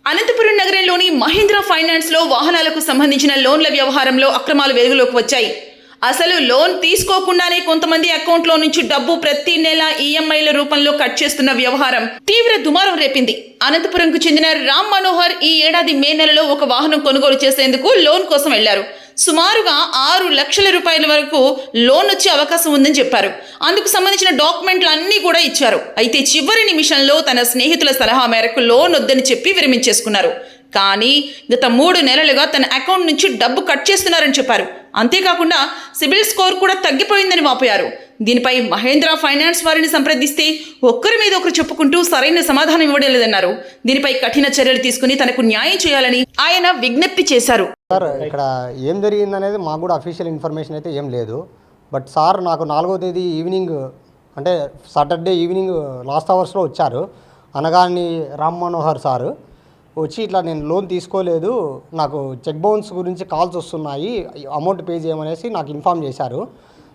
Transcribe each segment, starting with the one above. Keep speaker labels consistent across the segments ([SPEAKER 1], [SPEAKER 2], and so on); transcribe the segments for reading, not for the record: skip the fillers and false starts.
[SPEAKER 1] అనంతపురం నగరంలోని మహీంద్రా ఫైనాన్స్ లో వాహనాలకు సంబంధించిన లోన్ల వ్యవహారంలో అక్రమాలు వెలుగులోకి వచ్చాయి. అసలు లోన్ తీసుకోకుండానే కొంతమంది అకౌంట్లో నుంచి డబ్బు ప్రతి నెల ఈఎంఐల రూపంలో కట్ చేస్తున్న వ్యవహారం తీవ్ర దుమారం రేపింది. అనంతపురంకు చెందిన రామ్ మనోహర్ ఈ ఏడాది మే నెలలో ఒక వాహనం కొనుగోలు చేసేందుకు లోన్ కోసం వెళ్లారు. సుమారుగా 6 లక్షల రూపాయల వరకు లోన్ వచ్చే అవకాశం ఉందని చెప్పారు. అందుకు సంబంధించిన డాక్యుమెంట్లు అన్నీ కూడా ఇచ్చారు. అయితే చివరి నిమిషంలో తన స్నేహితుల సలహా మేరకు లోన్ వద్దని చెప్పి విరమించేసుకున్నారు. కానీ గత 3 నెలలుగా తన అకౌంట్ నుంచి డబ్బు కట్ చేస్తున్నారని చెప్పారు. అంతేకాకుండా సిబిల్ స్కోర్ కూడా తగ్గిపోయిందని వాపోయారు. దీనిపై మహీంద్రా ఫైనాన్స్ వారిని సంప్రదిస్తే ఒక్కరి మీద ఒకరు చెప్పుకుంటూ సరైన సమాధానం ఇవ్వడం లేదన్నారు. దీనిపై కఠిన చర్యలు తీసుకుని తనకు న్యాయం చేయాలని ఆయన విజ్ఞప్తి చేశారు.
[SPEAKER 2] సార్, ఇక్కడ ఏం జరిగిందనేది మాకు కూడా అఫీషియల్ ఇన్ఫర్మేషన్ అయితే ఏం లేదు. బట్ సార్ నాకు 4వ తేదీ ఈవినింగ్, అంటే సాటర్డే ఈవినింగ్ లాస్ట్ అవర్స్లో వచ్చారు. అనగాని రామ్ మనోహర్ సారు వచ్చి ఇట్లా నేను లోన్ తీసుకోలేదు, నాకు చెక్ బౌన్స్ గురించి కాల్స్ వస్తున్నాయి, అమౌంట్ పే చేయమనేసి నాకు ఇన్ఫామ్ చేశారు.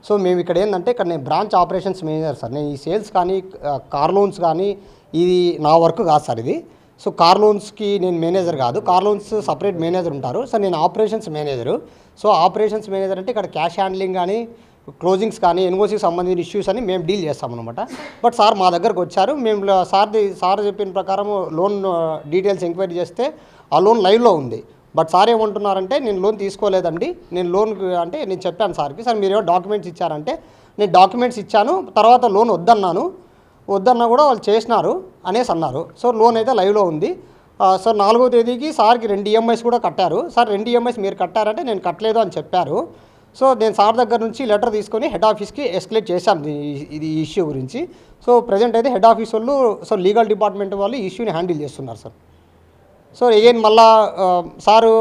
[SPEAKER 2] సో మేము ఇక్కడ ఏంటంటే ఇక్కడ నేను బ్రాంచ్ ఆపరేషన్స్ మేనేజర్ సార్. నేను ఈ సేల్స్ కానీ కార్ లోన్స్ కానీ ఇది నా వర్క్ కాదు సార్ ఇది. సో కార్ లోన్స్కి నేను మేనేజర్ కాదు, కార్ లోన్స్ సపరేట్ మేనేజర్ ఉంటారు సార్. నేను operations manager. So operations manager అంటే ఇక్కడ క్యాష్ హ్యాండ్లింగ్ కానీ క్లోజింగ్స్ కానీ ఎన్ఓసీకి సంబంధించిన ఇష్యూస్ అని మేము డీల్ చేస్తామన్నమాట. బట్ సార్ మా దగ్గరకు వచ్చారు. మేము సార్ చెప్పిన ప్రకారం లోన్ డీటెయిల్స్ ఎంక్వైరీ చేస్తే ఆ లోన్ లైవ్లో ఉంది. బట్ సార్ ఏమంటున్నారంటే నేను లోన్ తీసుకోలేదండి, నేను లోన్ అంటే నేను చెప్పాను సార్కి, సార్ మీరేమో డాక్యుమెంట్స్ ఇచ్చారంటే నేను డాక్యుమెంట్స్ ఇచ్చాను, తర్వాత లోన్ వద్దన్నా కూడా వాళ్ళు చేసినారు అనేసి అన్నారు. సో లోన్ అయితే లైవ్లో ఉంది. సో 4వ తేదీకి సార్కి 2 ఈఎంఐస్ కూడా కట్టారు. సార్ 2 ఈఎంఐస్ మీరు కట్టారంటే నేను కట్టలేదు అని చెప్పారు. సో నేను సార్ దగ్గర నుంచి లెటర్ తీసుకొని హెడ్ ఆఫీస్కి ఎస్కలేట్ చేశాను ఇది ఇష్యూ గురించి. సో ప్రజెంట్ అయితే హెడ్ ఆఫీస్ వాళ్ళు, సో లీగల్ డిపార్ట్మెంట్ వాళ్ళు ఈ ఇష్యూని హ్యాండిల్ చేస్తున్నారు సార్. సో అగైన్ మళ్ళా సారు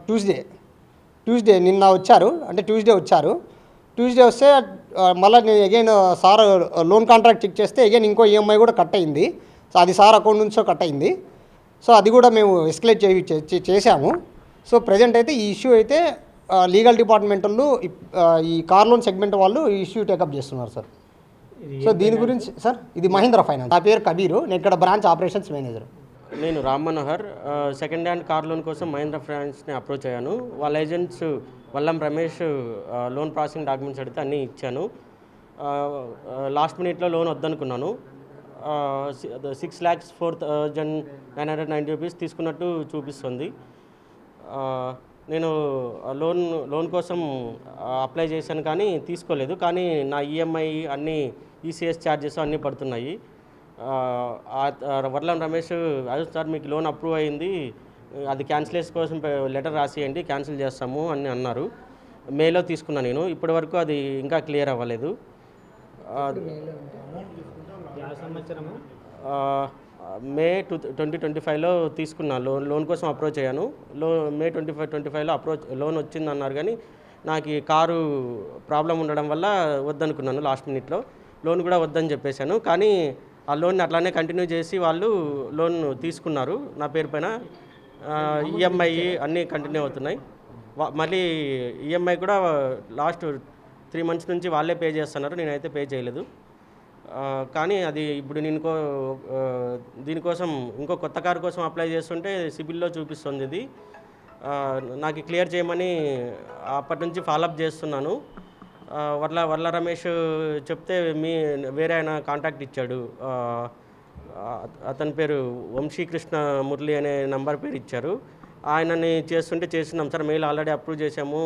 [SPEAKER 2] ట్యూస్డే నిన్న వచ్చారు, అంటే ట్యూస్డే వస్తే మళ్ళీ నేను again sir loan contract check చేస్తే అగైన్ ఇంకో ఈఎంఐ కూడా కట్ అయింది. సో అది సార్ అకౌంట్ నుంచో కట్ అయింది. సో అది కూడా మేము ఎస్కలేట్ చేసాము. సో ప్రజెంట్ అయితే ఈ ఇష్యూ అయితే లీగల్ డిపార్ట్మెంట్ వాళ్ళు ఈ కార్ లోన్ సెగ్మెంట్ వాళ్ళు ఈ ఇష్యూ టేకప్ చేస్తున్నారు సార్. సో దీని గురించి సార్, ఇది మహీంద్రా ఫైనాన్స్, నా పేరు కబీరు, నేను ఇక్కడ బ్రాంచ్ ఆపరేషన్స్ మేనేజర్.
[SPEAKER 3] నేను Ram Manohar second hand car loan కోసం మహీంద్రా ఫైనాన్స్ని అప్రోచ్ అయ్యాను. వాళ్ళ ఏజెంట్స్ వల్లం రమేష్ లోన్ ప్రాసెసింగ్ డాక్యుమెంట్స్ అడిగితే అన్నీ ఇచ్చాను. లాస్ట్ మినిట్లో లోన్ వద్దనుకున్నాను. 6,04,990 రూపీస్ తీసుకున్నట్టు చూపిస్తుంది. నేను లోన్ కోసం అప్లై చేశాను కానీ తీసుకోలేదు. కానీ నా ఈఎంఐ అన్నీ ఈసీఎస్ ఛార్జెస్ అన్నీ పడుతున్నాయి. వర్లం రమేష్, అదే సార్ మీకు లోన్ అప్రూవ్ అయింది, అది క్యాన్సిలేషన్ కోసం లెటర్ రాసియండి, క్యాన్సిల్ చేస్తాము అని అన్నారు. మేలో తీసుకున్నా నేను, ఇప్పటి వరకు అది ఇంకా క్లియర్ అవ్వలేదు. మే 2025లో తీసుకున్నా లోన్ కోసం అప్రోచ్ అయ్యాను. మే 2025లో లోన్ వచ్చింది అన్నారు కానీ నాకు ఈ కారు ప్రాబ్లం ఉండడం వల్ల వద్దనుకున్నాను. లాస్ట్ మినిట్లో లోన్ కూడా వద్దని చెప్పేశాను. కానీ ఆ లోన్ని అట్లానే కంటిన్యూ చేసి వాళ్ళు లోన్ తీసుకున్నారు నా పేరు పైన. ఈఎంఐ అన్నీ కంటిన్యూ అవుతున్నాయి. మళ్ళీ ఈఎంఐ కూడా లాస్ట్ 3 months నుంచి వాళ్ళే పే చేస్తున్నారు, నేనైతే పే చేయలేదు. కానీ అది ఇప్పుడు నేను దీనికోసం ఇంకో కొత్త కారు కోసం అప్లై చేస్తుంటే సిబిల్లో చూపిస్తుంది. ఇది నాకు క్లియర్ చేయమని అప్పటి నుంచి ఫాలోఅప్ చేస్తున్నాను. వర్ల రమేష్ చెప్తే వేరే ఆయన కాంటాక్ట్ ఇచ్చాడు. అతని పేరు వంశీకృష్ణ మురళి అనే నంబర్ పేరు ఇచ్చారు. ఆయనని చేస్తున్నాం సార్, మెయిల్ ఆల్రెడీ అప్రూవ్ చేసాము,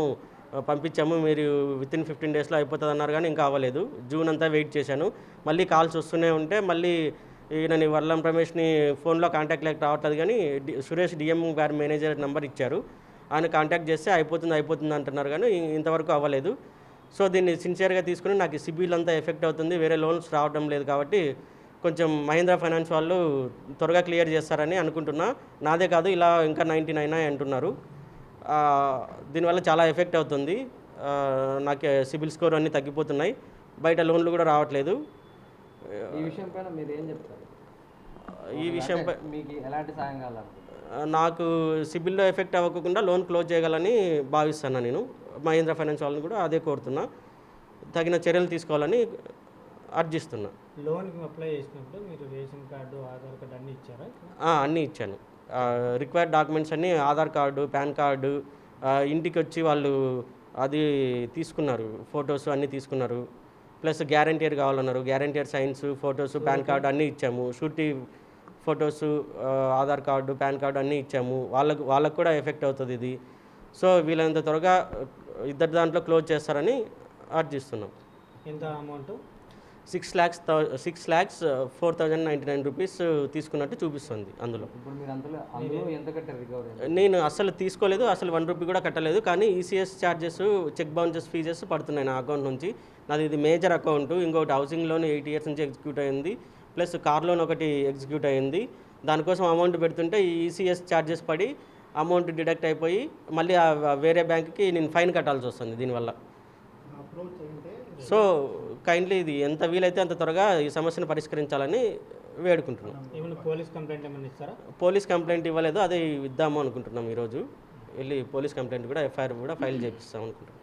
[SPEAKER 3] పంపించాము, మీరు వితిన్ 15 daysలో అయిపోతుంది అన్నారు కానీ ఇంకా అవ్వలేదు. జూన్ అంతా వెయిట్ చేశాను. మళ్ళీ కాల్స్ వస్తూనే ఉంటే మళ్ళీ ఈయనని వర్లం రమేష్ని ఫోన్లో కాంటాక్ట్ లేక రావట్లేదు కానీ సురేష్ డిఎం గారి మేనేజర్ నెంబర్ ఇచ్చారు. ఆయన కాంటాక్ట్ చేస్తే అయిపోతుంది అంటున్నారు కానీ ఇంతవరకు అవ్వలేదు. సో దీన్ని సిన్సియర్గా తీసుకుని నాకు సిబిల్ అంతా ఎఫెక్ట్ అవుతుంది, వేరే లోన్స్ రావడం లేదు కాబట్టి కొంచెం మహీంద్రా ఫైనాన్స్ వాళ్ళు త్వరగా క్లియర్ చేస్తారని అనుకుంటున్నా. నాదే కాదు, ఇలా ఇంకా 99 అంటున్నారు. దీనివల్ల చాలా ఎఫెక్ట్ అవుతుంది. నాకు సిబిల్ స్కోర్ అన్నీ తగ్గిపోతున్నాయి, బయట లోన్లు కూడా రావట్లేదు.
[SPEAKER 4] ఈ విషయం పైన మీరు ఏం చెప్తారు?
[SPEAKER 3] ఈ విషయంపై
[SPEAKER 4] మీకు ఎలాంటి సాయం కావాలి?
[SPEAKER 3] నాకు సిబిల్లో ఎఫెక్ట్ అవ్వకుండా లోన్ క్లోజ్ చేయగలని భావిస్తాను. నేను మహీంద్రా ఫైనాన్స్ వాళ్ళని కూడా అదే కోరుతున్నా, తగిన చర్యలు తీసుకోవాలని అర్జిస్తున్నా.
[SPEAKER 5] లోన్కి అప్లై చేసినప్పుడు మీరు రేషన్ కార్డు, ఆధార్ కార్డు అన్నీ ఇచ్చారా?
[SPEAKER 3] అన్నీ ఇచ్చాను. రిక్వైర్డ్ డాక్యుమెంట్స్ అన్నీ ఆధార్ కార్డు, పాన్ కార్డు, ఇంటికి వచ్చి వాళ్ళు అది తీసుకున్నారు, ఫొటోస్ అన్నీ తీసుకున్నారు. ప్లస్ గ్యారంటీర్ కావాలన్నారు, గ్యారంటీర్ సైన్స్, ఫొటోస్, పాన్ కార్డు అన్నీ ఇచ్చాము. Surety photos, Aadhaar card, pan card అన్నీ ఇచ్చాము. వాళ్ళకు కూడా ఎఫెక్ట్ అవుతుంది ఇది. సో వీళ్ళంత త్వరగా ఇద్దరు దాంట్లో క్లోజ్ చేస్తారని ఆర్జిస్తున్నాం.
[SPEAKER 5] ఎంత అమౌంట్?
[SPEAKER 3] 6,04,099 రూపీస్ తీసుకున్నట్టు చూపిస్తుంది అందులో.
[SPEAKER 4] ఇప్పుడు మీరు అందులో ఎంత కట్టారు రికవరీ?
[SPEAKER 3] నేను అసలు తీసుకోలేదు, అసలు 1 రూపీ కూడా కట్టలేదు. కానీ ECS charges, cheque bounces, fees పడుతున్నాయి నా అకౌంట్ నుంచి. నాది ఇది మేజర్ అకౌంట్. ఇంకొకటి హౌసింగ్ లోన్ 8 ఇయర్స్ నుంచి ఎగ్జిక్యూట్ అయింది, ప్లస్ కార్ లోన్ ఒకటి ఎగ్జిక్యూట్ అయింది. దానికోసం అమౌంట్ పెడుతుంటే ఈ ఈసీఎస్ ఛార్జెస్ పడి అమౌంట్ డిడక్ట్ అయిపోయి మళ్ళీ వేరే బ్యాంక్కి నేను ఫైన్ కట్టాల్సి వస్తుంది దీనివల్ల. సో కైండ్లీ ఇది ఎంత వీలైతే అంత త్వరగా ఈ సమస్యను పరిష్కరించాలని వేడుకుంటున్నాం.
[SPEAKER 5] ఏమైనా పోలీస్ కంప్లైంట్ ఏమైనా ఇస్తారా?
[SPEAKER 3] పోలీస్ కంప్లైంట్ ఇవ్వలేదు, అదే ఇద్దాము అనుకుంటున్నాం. ఈరోజు వెళ్ళి పోలీస్ కంప్లైంట్ కూడా, ఎఫ్ఐఆర్ కూడా ఫైల్ చేపిస్తాం అనుకుంటున్నాం.